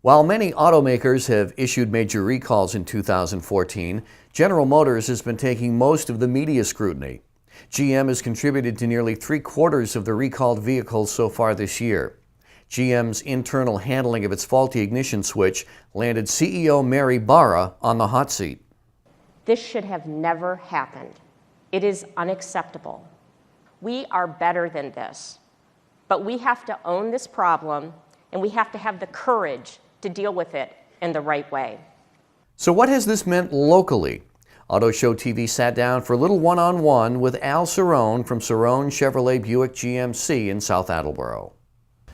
While many automakers have issued major recalls in 2014, General Motors has been taking most of the media scrutiny. GM has contributed to nearly 3/4 of the recalled vehicles so far this year. GM's internal handling of its faulty ignition switch landed CEO Mary Barra on the hot seat. This should have never happened. It is unacceptable. We are better than this, but we have to own this problem and we have to have the courage to deal with it in the right way. So what has this meant locally? Auto Show TV sat down for a little one-on-one with Al Cerrone from Cerrone Chevrolet Buick GMC in South Attleboro.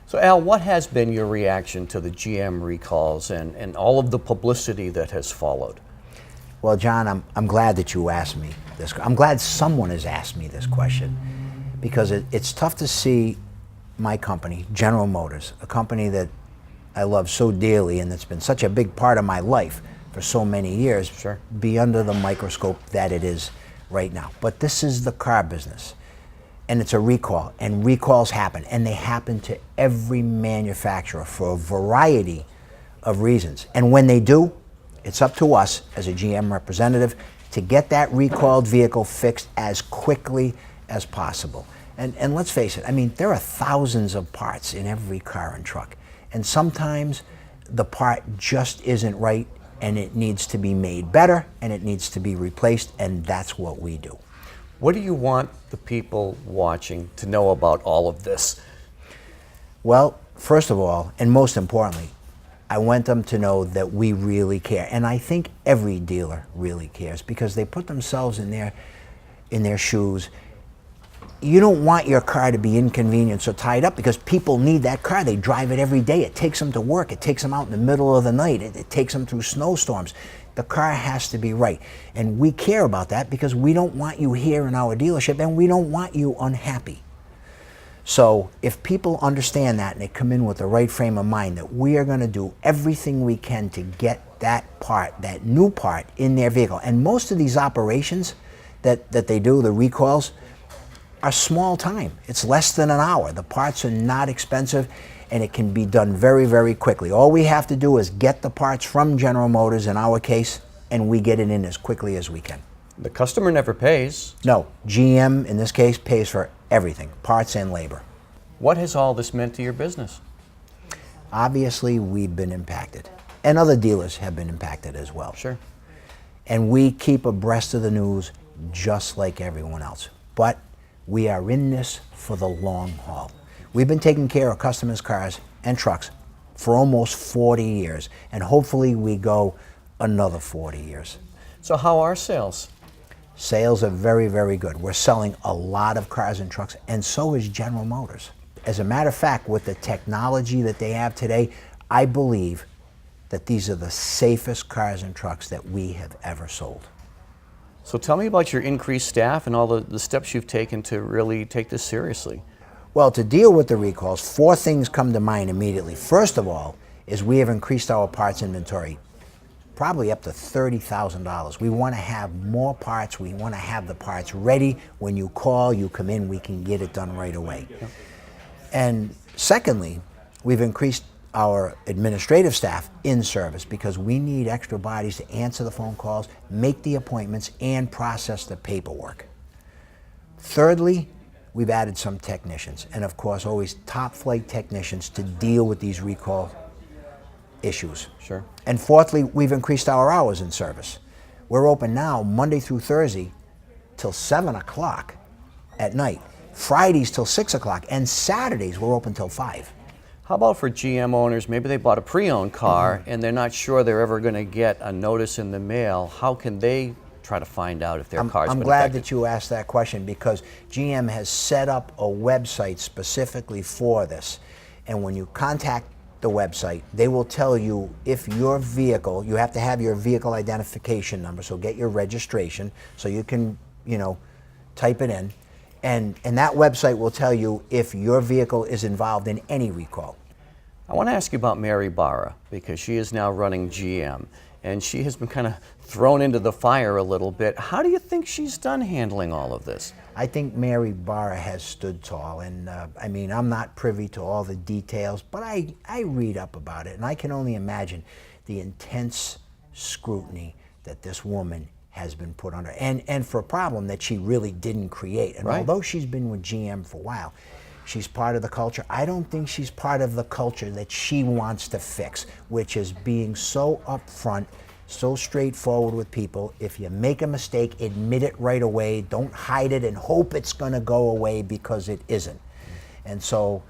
So Al, what has been your reaction to the GM recalls and all of the publicity that has followed? Well, John, I'm glad that you asked me this. I'm glad someone has asked me this question, because it's tough to see my company, General Motors, a company that I love so dearly and that's been such a big part of my life for so many years, Sure, be under the microscope that it is right now. But this is the car business, and it's a recall, and recalls happen, and they happen to every manufacturer for a variety of reasons. And when they do, it's up to us as a GM representative to get that recalled vehicle fixed as quickly as possible. And let's face it, I mean, there are thousands of parts in every car and truck. And sometimes the part just isn't right, and it needs to be made better, and it needs to be replaced, and that's what we do. What do you want the people watching to know about all of this? Well, first of all, and most importantly, I want them to know that we really care. And I think every dealer really cares, because they put themselves in their shoes. You don't want your car to be inconvenienced or tied up, because people need that car. They drive it every day. It takes them to work. It takes them out in the middle of the night. It takes them through snowstorms. The car has to be right. And we care about that, because we don't want you here in our dealership, and we don't want you unhappy. So if people understand that and they come in with the right frame of mind, that we are going to do everything we can to get that part, that new part, in their vehicle. And most of these operations that they do, the recalls, are small time. It's less than an hour. The parts are not expensive, and it can be done very, very quickly. All we have to do is get the parts from General Motors, in our case, and we get it in as quickly as we can. The customer never pays. No, GM, in this case, pays for everything, parts and labor. What has all this meant to your business? Obviously, we've been impacted, and other dealers have been impacted as well. Sure. And we keep abreast of the news just like everyone else. But we are in this for the long haul. We've been taking care of customers' cars and trucks for almost 40 years, and hopefully we go another 40 years. So how are sales? Sales are very, very good. We're selling a lot of cars and trucks, and so is General Motors. As a matter of fact, with the technology that they have today, I believe that these are the safest cars and trucks that we have ever sold. So tell me about your increased staff and all the steps you've taken to really take this seriously. Well, to deal with the recalls, 4 things come to mind immediately. First of all, is we have increased our parts inventory probably up to $30,000. We want to have more parts. We want to have the parts ready. When you call, you come in, we can get it done right away. Yep. And secondly, we've increased our administrative staff in service, because we need extra bodies to answer the phone calls, make the appointments, and process the paperwork. Thirdly, we've added some technicians, and of course always top flight technicians to deal with these recall issues. Sure. And fourthly, we've increased our hours in service. We're open now Monday through Thursday till 7 o'clock at night, Fridays till 6 o'clock, and Saturdays we're open till 5. How about for GM owners, maybe they bought a pre-owned car and they're not sure they're ever going to get a notice in the mail. How can they try to find out if their car's been I'm glad affected? that you asked that question, because GM has set up a website specifically for this. And when you contact the website, they will tell you if your vehicle, you have to have your vehicle identification number, so get your registration so you can, type it in. And that website will tell you if your vehicle is involved in any recall. I want to ask you about Mary Barra, because she is now running GM. and she has been kind of thrown into the fire a little bit. How do you think she's done handling all of this? I think Mary Barra has stood tall, and I mean, I'm not privy to all the details, but I read up about it, and I can only imagine the intense scrutiny that this woman has been put under, and for a problem that she really didn't create. And Right. although she's been with GM for a while, she's part of the culture. I don't think she's part of the culture that she wants to fix, which is being so upfront, so straightforward with people. If you make a mistake, admit it right away. Don't hide it and hope it's going to go away, because it isn't. And so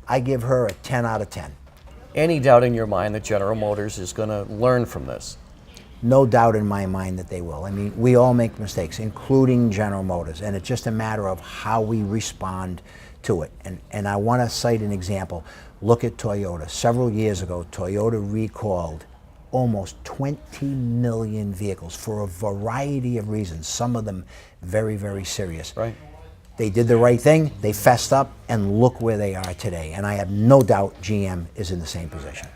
I give her a 10 out of 10. Any doubt in your mind that General Motors is going to learn from this? No doubt in my mind that they will. I mean, we all make mistakes, including General Motors, and it's just a matter of how we respond to it. And I want to cite an example. Look at Toyota. Several years ago, Toyota recalled almost 20 million vehicles for a variety of reasons, some of them very, very serious. Right. They did the right thing, they fessed up, and look where they are today. And I have no doubt GM is in the same position.